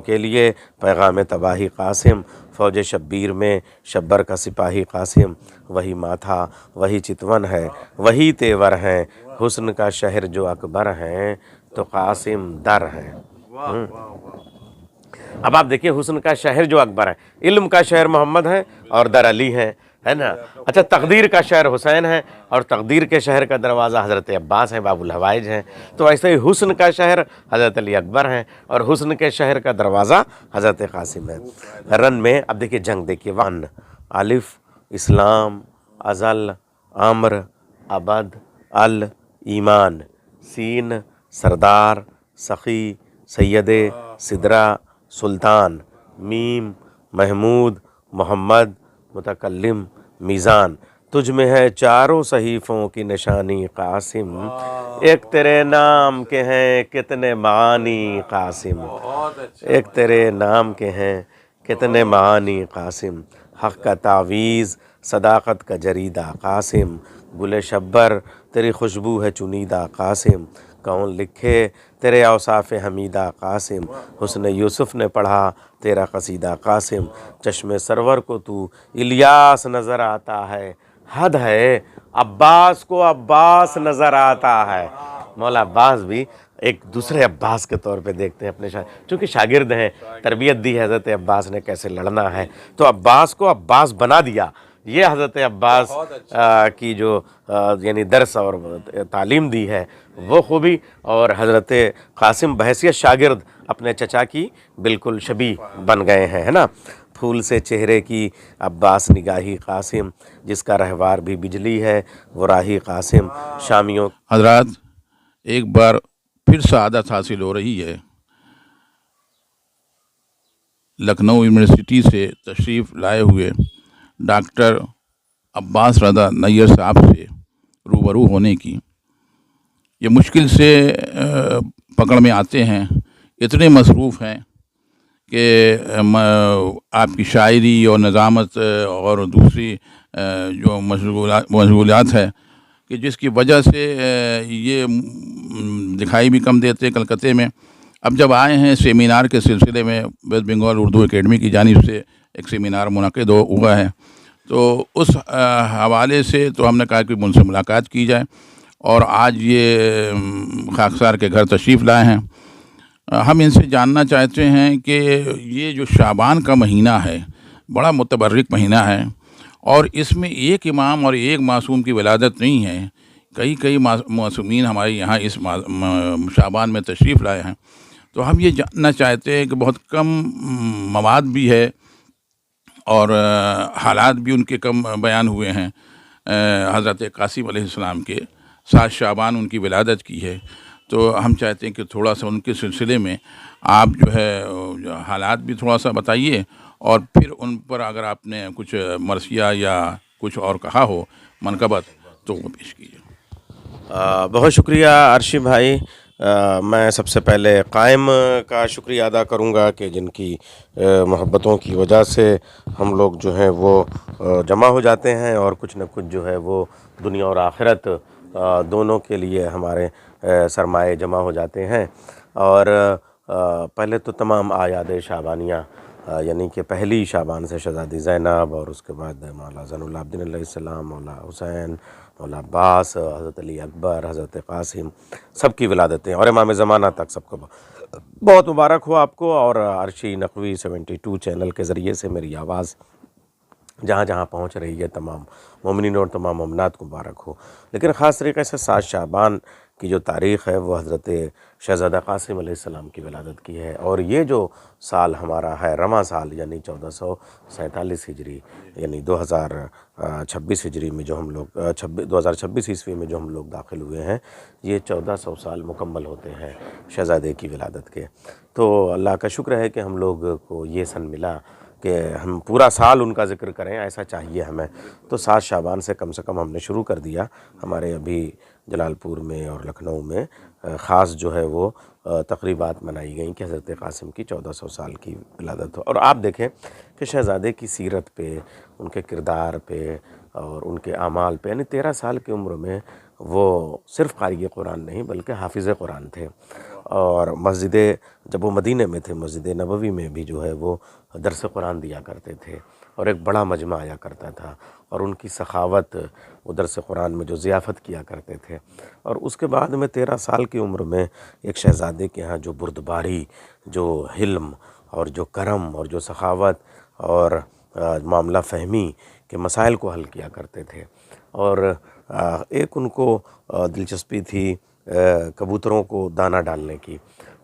کے لیے پیغام تباہی قاسم، فوج شبیر میں شبر کا سپاہی قاسم، وہی ماتھا وہی چتون ہے وہی تیور ہیں، حسن کا شہر جو اکبر ہیں تو قاسم در ہیں۔ اب آپ دیکھیے حسن کا شہر جو اکبر ہے، علم کا شہر محمد ہے اور در علی ہے نا۔ اچھا تقدیر کا شہر حسین ہے اور تقدیر کے شہر کا دروازہ حضرت عباس ہیں، باب الحوائج ہیں۔ تو ایسے ہی حسن کا شہر حضرت علی اکبر ہیں اور حسن کے شہر کا دروازہ حضرت قاسم ہے۔ رن میں اب دیکھیے جنگ دیکھیے، ون الف اسلام، ازل امر ابد ال ایمان، سین سردار سخی سید سدرہ سلطان، میم محمود محمد متکلم میزان، تجھ میں ہے چاروں صحیفوں کی نشانی قاسم، ایک تیرے نام کے ہیں کتنے معانی قاسم، ایک تیرے نام کے ہیں کتنے معانی قاسم، حق کا تعویذ صداقت کا جریدہ قاسم، گل شبر تیری خوشبو ہے چنیدہ قاسم، کون لکھے تیرے اوصاف حمیدہ قاسم، حسن یوسف نے پڑھا تیرا قصیدہ قاسم، چشم سرور کو تو الیاس نظر آتا ہے، حد ہے عباس کو عباس نظر آتا ہے۔ مولا عباس بھی ایک دوسرے عباس کے طور پہ دیکھتے ہیں اپنے چونکہ شاگرد ہیں، تربیت دی حضرت عباس نے کیسے لڑنا ہے، تو عباس کو عباس بنا دیا۔ یہ حضرت عباس کی جو یعنی درس اور تعلیم دی ہے وہ خوبی، اور حضرت قاسم بحیثیت شاگرد اپنے چچا کی بالکل شبیہ بن گئے ہیں، ہے نا۔ پھول سے چہرے کی عباس نگاہی قاسم، جس کا رہوار بھی بجلی ہے وہ راہی قاسم، شامیوں۔ حضرات ایک بار پھر سعادت حاصل ہو رہی ہے، لکھنؤ یونیورسٹی سے تشریف لائے ہوئے ڈاکٹر عباس رضا نیّر صاحب سے روبرو ہونے کی۔ یہ مشکل سے پکڑ میں آتے ہیں، اتنے مصروف ہیں کہ آپ کی شاعری اور نظامت اور دوسری جو مشغولیات ہے کہ جس کی وجہ سے یہ دکھائی بھی کم دیتے کلکتے میں۔ اب جب آئے ہیں سیمینار کے سلسلے میں، ویسٹ بنگال اردو اکیڈمی کی جانب سے ایک سیمینار منعقد ہوا ہے، تو اس حوالے سے تو ہم نے کہا کہ ان سے ملاقات کی جائے، اور آج یہ خاکسار کے گھر تشریف لائے ہیں۔ ہم ان سے جاننا چاہتے ہیں کہ یہ جو شعبان کا مہینہ ہے بڑا متبرک مہینہ ہے، اور اس میں ایک امام اور ایک معصوم کی ولادت نہیں ہے، کئی معصومین ہمارے یہاں اس شعبان میں تشریف لائے ہیں۔ تو ہم یہ جاننا چاہتے ہیں کہ بہت کم مواد بھی ہے اور حالات بھی ان کے کم بیان ہوئے ہیں۔ حضرت قاسم علیہ السلام کے 7 شعبان ان کی ولادت کی ہے، تو ہم چاہتے ہیں کہ تھوڑا سا ان کے سلسلے میں آپ جو ہے حالات بھی تھوڑا سا بتائیے، اور پھر ان پر اگر آپ نے کچھ مرثیہ یا کچھ اور کہا ہو منقبت تو وہ پیش کیجیے۔ بہت شکریہ عرشی بھائی۔ میں سب سے پہلے قائم کا شکریہ ادا کروں گا کہ جن کی محبتوں کی وجہ سے ہم لوگ جو ہیں وہ جمع ہو جاتے ہیں، اور کچھ نہ کچھ جو ہے وہ دنیا اور آخرت دونوں کے لیے ہمارے سرمایے جمع ہو جاتے ہیں۔ اور پہلے تو تمام آیاد شعبانیہ، یعنی کہ پہلی شعبان سے شہزادی زینب، اور اس کے بعد مولا زین العابدین علیہ السلام، مولا حسین، مولا عباس، حضرت علی اکبر، حضرت قاسم، سب کی ولادتیں، اور امام زمانہ تک سب کو بہت مبارک ہو آپ کو۔ اور عرشی نقوی 72 چینل کے ذریعے سے میری آواز جہاں جہاں پہنچ رہی ہے تمام مومنین اور تمام مومنات کو مبارک ہو۔ لیکن خاص طریقے سے 7 شعبان کی جو تاریخ ہے وہ حضرت شہزادہ قاسم علیہ السلام کی ولادت کی ہے، اور یہ جو سال ہمارا ہے رواں سال، یعنی 1447 ہجری، یعنی 2026 ہجری میں جو ہم لوگ 2026 عیسوی میں جو ہم لوگ داخل ہوئے ہیں، یہ 1400 سال مکمل ہوتے ہیں شہزادے کی ولادت کے۔ تو اللہ کا شکر ہے کہ ہم لوگ کو یہ سن ملا کہ ہم پورا سال ان کا ذکر کریں، ایسا چاہیے ہمیں۔ تو 7 شعبان سے کم ہم نے شروع کر دیا۔ ہمارے ابھی جلال پور میں اور لکھنؤ میں خاص جو ہے وہ تقریبات منائی گئیں کہ حضرت قاسم کی 1400 سال کی ولادت ہو۔ اور آپ دیکھیں کہ شہزادے کی سیرت پہ، ان کے کردار پہ اور ان کے اعمال پہ، یعنی 13 سال کی عمر میں وہ صرف قاری قرآن نہیں بلکہ حافظ قرآن تھے، اور جب وہ مدینہ میں تھے مسجد نبوی میں بھی جو ہے وہ درس قرآن دیا کرتے تھے، اور ایک بڑا مجمع آیا کرتا تھا، اور ان کی سخاوت وہ درس قرآن میں جو ضیافت کیا کرتے تھے۔ اور اس کے بعد میں 13 سال کی عمر میں ایک شہزادے کے ہاں جو بردباری، جو حلم اور جو کرم اور جو سخاوت اور معاملہ فہمی کے مسائل کو حل کیا کرتے تھے، اور ایک ان کو دلچسپی تھی کبوتروں کو دانہ ڈالنے کی۔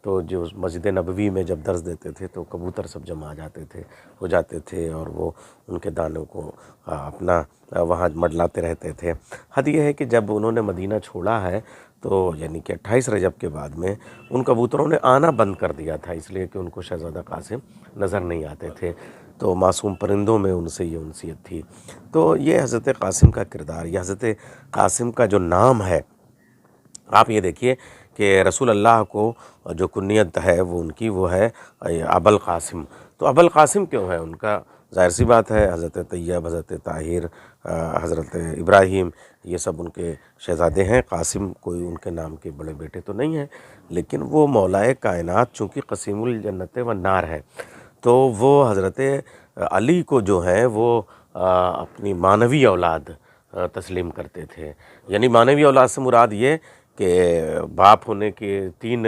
تو جو مسجد نبوی میں جب درس دیتے تھے تو کبوتر سب جمع ہو جاتے تھے، اور وہ ان کے دانوں کو اپنا وہاں مڈلاتے رہتے تھے۔ حد یہ ہے کہ جب انہوں نے مدینہ چھوڑا ہے تو یعنی کہ 28 رجب کے بعد میں ان کبوتروں نے آنا بند کر دیا تھا، اس لیے کہ ان کو شہزادہ قاسم نظر نہیں آتے تھے، تو معصوم پرندوں میں ان سے یہ انسیت تھی۔ تو یہ حضرت قاسم کا کردار، یہ حضرت قاسم کا جو نام ہے، آپ یہ دیکھیے کہ رسول اللہ کو جو کنیت ہے وہ ان کی وہ ہے ابوالقاسم۔ تو ابوالقاسم کیوں ہے ان کا؟ ظاہر سی بات ہے، حضرت طیب، حضرت طاہر، حضرت ابراہیم، یہ سب ان کے شہزادے ہیں۔ قاسم کوئی ان کے نام کے بڑے بیٹے تو نہیں ہیں، لیکن وہ مولائے کائنات چونکہ قسیم الجنت والنار ہے، تو وہ حضرت علی کو جو ہے وہ اپنی معنوی اولاد تسلیم کرتے تھے۔ یعنی معنوی اولاد سے مراد یہ کہ باپ ہونے کے 3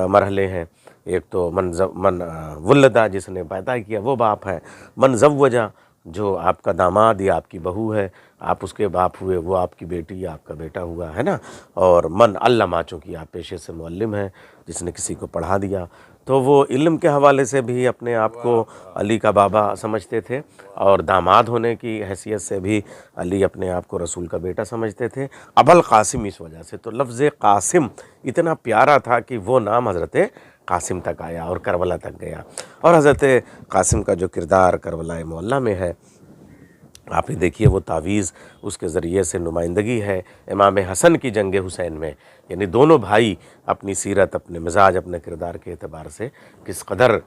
مرحلے ہیں۔ ایک تو من ولدہ، جس نے پیدا کیا وہ باپ ہے، من زوجہ، جو آپ کا داماد یا آپ کی بہو ہے، آپ اس کے باپ ہوئے، وہ آپ کی بیٹی یا آپ کا بیٹا ہوا ہے نا، اور من علمہ، چونکہ آپ پیشے سے معلم ہیں، جس نے کسی کو پڑھا دیا، تو وہ علم کے حوالے سے بھی اپنے آپ کو علی کا بابا سمجھتے تھے، اور داماد ہونے کی حیثیت سے بھی علی اپنے آپ کو رسول کا بیٹا سمجھتے تھے۔ ابوالقاسم اس وجہ سے، تو لفظ قاسم اتنا پیارا تھا کہ وہ نام حضرت قاسم تک آیا اور کربلا تک گیا۔ اور حضرت قاسم کا جو کردار کربلا معلیٰ میں ہے، آپ یہ دیکھیے، وہ تعویذ اس کے ذریعے سے نمائندگی ہے امام حسن کی جنگ حسین میں، یعنی دونوں بھائی اپنی سیرت، اپنے مزاج، اپنے کردار کے اعتبار سے کس قدر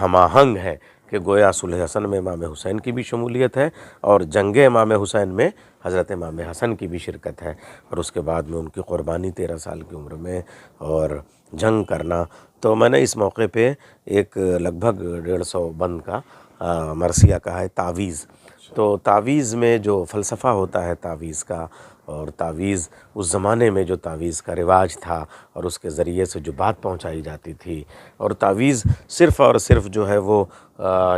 ہم آہنگ ہے کہ گویا صلح حسن میں امام حسین کی بھی شمولیت ہے، اور جنگ امام حسین میں حضرت امام حسن کی بھی شرکت ہے، اور اس کے بعد میں ان کی قربانی 13 سال کی عمر میں اور جنگ کرنا۔ تو میں نے اس موقع پہ ایک لگ بھگ 150 بند کا مرثیہ کہا ہے تعویذ۔ تو تعویذ میں جو فلسفہ ہوتا ہے تعویذ کا، اور تعویذ اس زمانے میں جو تعویذ کا رواج تھا اور اس کے ذریعے سے جو بات پہنچائی جاتی تھی، اور تعویذ صرف اور صرف جو ہے وہ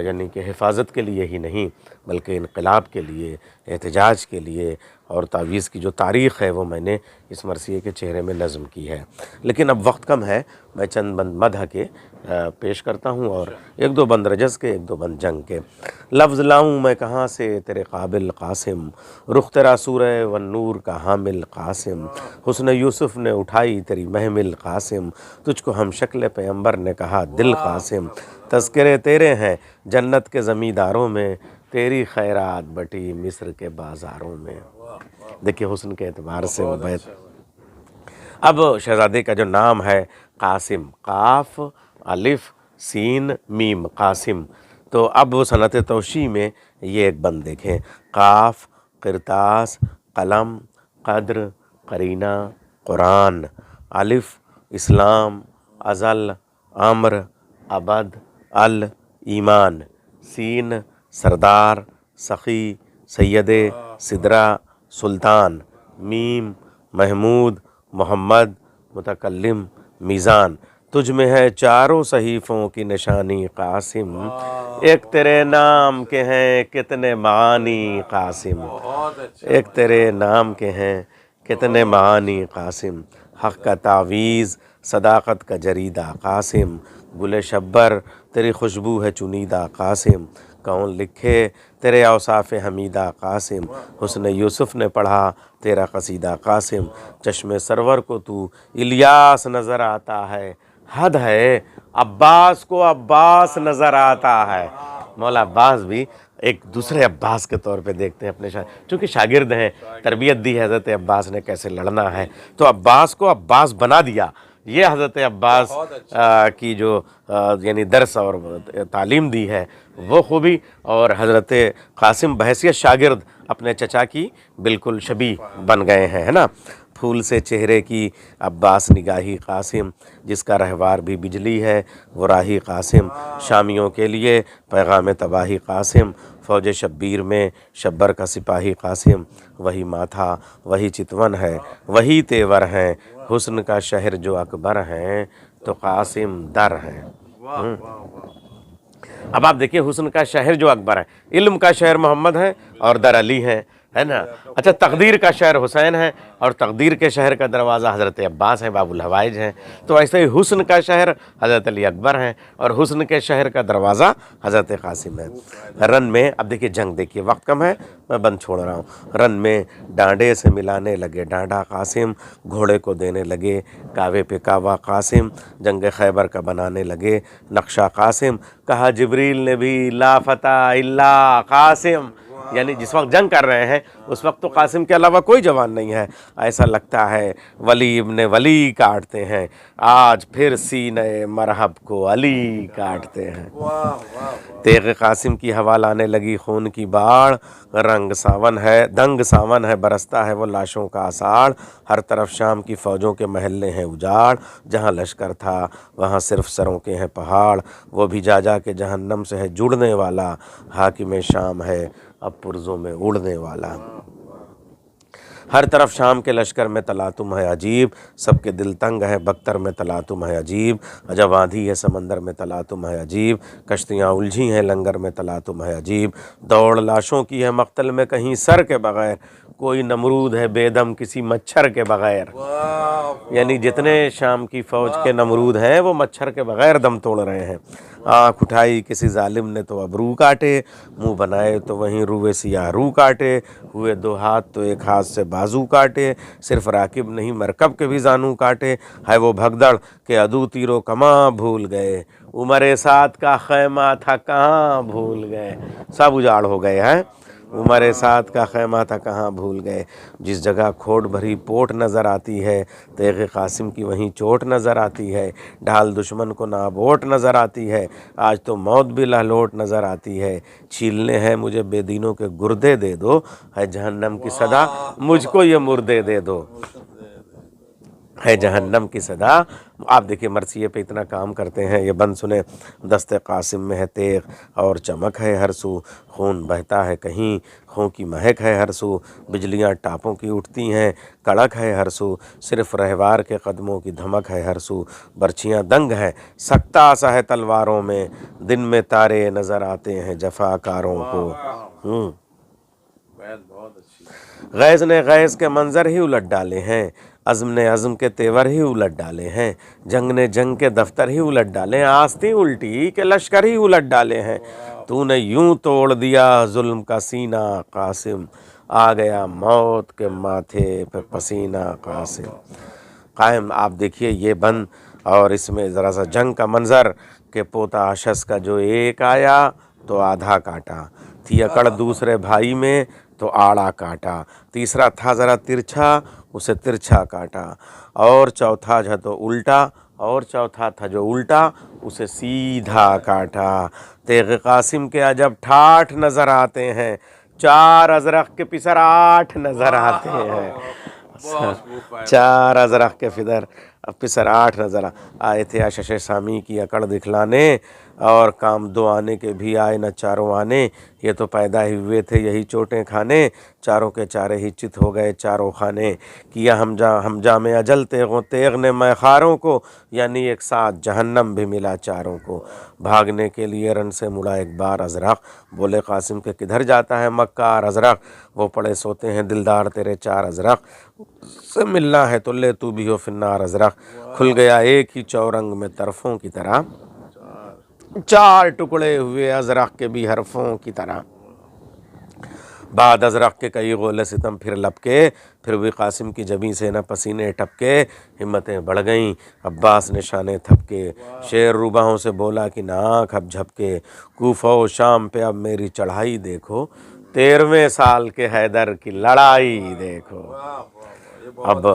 یعنی کہ حفاظت کے لیے ہی نہیں، بلکہ انقلاب کے لیے، احتجاج کے لیے، اور تعویذ کی جو تاریخ ہے وہ میں نے اس مرثیے کے چہرے میں نظم کی ہے۔ لیکن اب وقت کم ہے، میں چند بند مدح کے پیش کرتا ہوں، اور 1-2 بند رجز کے، 1-2 بند جنگ کے۔ لفظ لاؤں میں کہاں سے تیرے قابل قاسم، رخ تیرا سورہ والنور کا حامل قاسم، حسن یوسف نے اٹھائی تیری محمل قاسم، تجھ کو ہم شکل پیغمبر نے کہا دل قاسم، تذکرے تیرے ہیں جنت کے زمینداروں میں، تیری خیرات بٹی مصر کے بازاروں میں۔ دیکھیے حسن کے اعتبار سے وہ بیت۔ اب شہزادے کا جو نام ہے قاسم، قاف الف سین میم، قاسم، تو اب صنعت توشیح میں یہ ایک بند دیکھیں، قاف قرطاس قلم قدر قرینہ قرآن، الف اسلام ازل امر ابد ال ایمان، سین سردار سخی سید سدرہ سلطان، میم محمود محمد متکلم میزان، تجھ میں ہے چاروں صحیفوں کی نشانی قاسم، ایک تیرے نام کے ہیں کتنے معانی قاسم، ایک تیرے نام کے ہیں کتنے معانی قاسم، حق کا تعویذ صداقت کا جریدہ قاسم، گل شبر تیری خوشبو ہے چنیدہ قاسم، کون لکھے تیرے اوصاف حمیدہ قاسم، حسن یوسف نے پڑھا تیرا قصیدہ قاسم، چشم سرور کو تو الیاس نظر آتا ہے، حد ہے عباس کو عباس نظر آتا ہے۔ مولا عباس بھی ایک دوسرے عباس کے طور پہ دیکھتے ہیں اپنے چونکہ شاگرد ہیں، تربیت دی حضرت عباس نے کیسے لڑنا ہے، تو عباس کو عباس بنا دیا۔ یہ حضرت عباس کی جو یعنی درس اور تعلیم دی ہے وہ خوبی، اور حضرت قاسم بحیثیت شاگرد اپنے چچا کی بالکل شبیہ بن گئے ہیں، ہے نا۔ پھول سے چہرے کی عباس نگاہی قاسم، جس کا رہوار بھی بجلی ہے وہ راہی قاسم، شامیوں کے لیے پیغام تباہی قاسم، فوج شبیر میں شبر کا سپاہی قاسم، وہی ماتھا وہی چتون ہے وہی تیور ہیں، حسن کا شہر جو اکبر ہیں تو قاسم در ہیں۔ اب آپ دیکھیے حسن کا شہر جو اکبر ہے، علم کا شہر محمد ہے اور در علی ہے نا۔ اچھا تقدیر کا شہر حسین ہے اور تقدیر کے شہر کا دروازہ حضرت عباس ہے، باب الحوائج ہیں۔ تو ایسے ہی حسن کا شہر حضرت علی اکبر ہیں اور حسن کے شہر کا دروازہ حضرت قاسم ہے۔ رن میں اب دیکھیے جنگ، دیکھیے وقت کم ہے میں بند چھوڑ رہا ہوں۔ رن میں ڈانڈے سے ملانے لگے ڈانڈا قاسم، گھوڑے کو دینے لگے کاوے پہ کاوا قاسم، جنگ خیبر کا بنانے لگے نقشہ قاسم، کہا جبریل نے بھی لا فتح الا قاسم، یعنی جس وقت جنگ کر رہے ہیں اس وقت تو قاسم کے علاوہ کوئی جوان نہیں ہے، ایسا لگتا ہے ولی ابن ولی کاٹتے ہیں، آج پھر سینہ مرحب کو علی کاٹتے ہیں۔ تیغ قاسم کی ہوا لانے لگی خون کی باڑ، رنگ ساون ہے دنگ ساون ہے برستا ہے وہ لاشوں کا آثار، ہر طرف شام کی فوجوں کے محلے ہیں اجاڑ، جہاں لشکر تھا وہاں صرف سروں کے ہیں پہاڑ، وہ بھی جا جا کے جہنم سے ہے جڑنے والا، حاکم شام ہے اب پرزوں میں اڑنے والا۔ ہر طرف شام کے لشکر میں تلاطم ہے عجیب، سب کے دل تنگ ہے بختر میں تلاطم ہے عجیب، عجب آندھی ہے سمندر میں تلاطم ہے عجیب، کشتیاں الجھی ہیں لنگر میں تلاطم ہے عجیب، دوڑ لاشوں کی ہے مقتل میں کہیں سر کے بغیر، کوئی نمرود ہے بے دم کسی مچھر کے بغیر، یعنی جتنے شام کی فوج کے نمرود ہیں وہ مچھر کے بغیر دم توڑ رہے ہیں۔ آنکھ اٹھائی کسی ظالم نے تو ابرو کاٹے، منہ بنائے تو وہیں روئے سیاہ رو کاٹے، ہوئے دو ہاتھ تو ایک ہاتھ سے بازو کاٹے، صرف راکب نہیں مرکب کے بھی زانو کاٹے، ہے وہ بھگدڑ کہ عدو تیرو کماں بھول گئے، عمر سعد کا خیمہ تھا کہاں بھول گئے، سب اجاڑ ہو گئے ہیں، عمر سعد کا خیمہ تھا کہاں بھول گئے، جس جگہ کھوٹ بھری پوٹ نظر آتی ہے تیغ قاسم کی وہیں چوٹ نظر آتی ہے، ڈھال دشمن کو نابوٹ نظر آتی ہے، آج تو موت بھی لہلوٹ نظر آتی ہے، چھیلنے ہیں مجھے بے دینوں کے گردے دے دو، ہے جہنم کی صدا مجھ کو یہ مردے دے دو، ہے جہنم کی صدا۔ آپ دیکھیے مرثیے پہ اتنا کام کرتے ہیں، یہ بند سنیں، دست قاسم میں ہے تیغ اور چمک ہے ہر سو، خون بہتا ہے کہیں خون کی مہک ہے ہر سو، بجلیاں ٹاپوں کی اٹھتی ہیں کڑک ہے ہر سو، صرف رہوار کے قدموں کی دھمک ہے ہر سو، برچیاں دنگ ہیں سکتا سا ہے تلواروں میں، دن میں تارے نظر آتے ہیں جفا کاروں کو۔ غیظ نے غیظ کے منظر ہی الٹ ڈالے ہیں، عزم نے عزم کے تیور ہی الٹ ڈالے ہیں، جنگ نے جنگ کے دفتر ہی الٹ ڈالے ہیں، آستی الٹی کہ لشکر ہی الٹ ڈالے ہیں، تو نے یوں توڑ دیا ظلم کا سینہ قاسم، آ گیا موت کے ماتھے پہ پسینہ قاسم۔ قائم آپ دیکھیے یہ بند اور اس میں ذرا سا جنگ کا منظر کہ پوتا اشس کا جو ایک آیا تو آدھا کاٹا، تھی اکڑ دوسرے بھائی میں تو آڑا کاٹا، تیسرا تھا ذرا ترچھا اسے ترچھا کاٹا، اور چوتھا جو تو الٹا، اور چوتھا تھا جو الٹا اسے سیدھا کاٹا، تیغ قاسم کے عجب ٹھاٹھ نظر آتے ہیں، چار ازرق کے پسر 8 نظر آتے ہیں، چار ازرق کے پسر 8 نظر آئے تھے، آشش سامی کی اکڑ دکھلانے، اور کام دو آنے کے بھی آئے نہ چاروں آنے، یہ تو پیدا ہی ہوئے تھے یہی چوٹیں کھانے، چاروں کے چارے ہی چت ہو گئے چاروں خانے، کیا ہم جام اجل تیغ نے میخاروں کو، یعنی ایک ساتھ جہنم بھی ملا چاروں کو، بھاگنے کے لیے رن سے مڑا ایک بار ازرق، بولے قاسم کے کدھر جاتا ہے مکار ازرق، وہ پڑے سوتے ہیں دلدار تیرے 4 ازرق، سے ملنا ہے تو لے تو بھی ہو فنار ازرق، کھل گیا ایک ہی چورنگ میں طرفوں کی طرح، 4 ٹکڑے ہوئے ازرق کے بھی حرفوں کی طرح، بعد ازرق کے کئی غولے ستم پھر لپکے، پھر بھی قاسم کی جبیں سے نہ پسینے ٹپکے، ہمتیں بڑھ گئیں عباس نے شانے تھپکے، شیر روباہوں سے بولا کہ نہ آنکھ اب جھپکے، کوفہ و شام پہ اب میری چڑھائی دیکھو، 13ویں سال کے حیدر کی لڑائی دیکھو۔ اب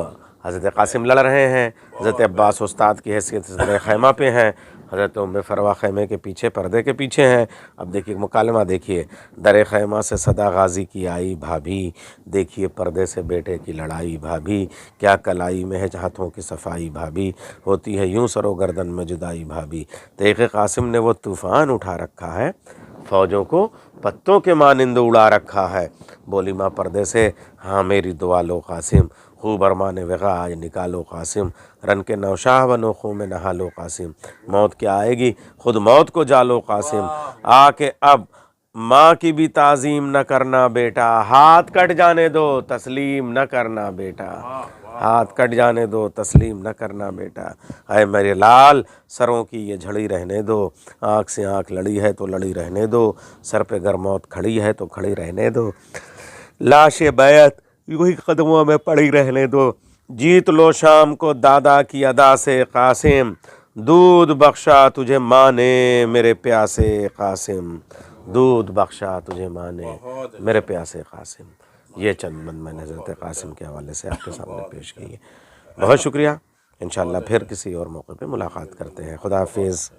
حضرت قاسم لڑ رہے ہیں، حضرت عباس استاد کی حیثیت سے صدر خیمہ پہ ہیں، حضرت ام فروا خیمے کے پیچھے پردے کے پیچھے ہیں. اب دیکھیے مکالمہ دیکھیے. در خیمہ سے صدا غازی کی آئی بھابھی، دیکھیے پردے سے بیٹے کی لڑائی بھابھی، کیا کلائی میں ہے ہاتھوں کی صفائی بھابھی، ہوتی ہے یوں سر و گردن میں جدائی بھابھی. طریق قاسم نے وہ طوفان اٹھا رکھا ہے، فوجوں کو پتوں کے مانند اڑا رکھا ہے. بولی ماں پردے سے ہاں میری دعا لو قاسم، خوب ارمان وغا آج نکالو قاسم، رن کے نوشاہ بنو خوں میں نہا لو قاسم. موت کیا آئے گی خود موت کو جالو قاسم، آ کے اب ماں کی بھی تعظیم نہ کرنا بیٹا، ہاتھ کٹ جانے دو تسلیم نہ کرنا بیٹا، ہاتھ کٹ جانے دو تسلیم نہ کرنا بیٹا. اے میرے لال سروں کی یہ جھڑی رہنے دو، آنکھ سے آنکھ لڑی ہے تو لڑی رہنے دو، سر پہ گر موت کھڑی ہے تو کھڑی رہنے دو، لاش بیعت وہی قدموں میں پڑی رہنے دو. جیت لو شام کو دادا کی ادا سے قاسم، دودھ بخشا تجھے ماں نے میرے پیاسے قاسم، دودھ بخشا تجھے ماں نے میرے پیاسے قاسم. یہ چند بند میں نے حضرت قاسم کے حوالے سے آپ کے سامنے پیش کی ہے. بہت شکریہ. انشاءاللہ پھر کسی اور موقع پہ ملاقات کرتے ہیں. خدا حافظ.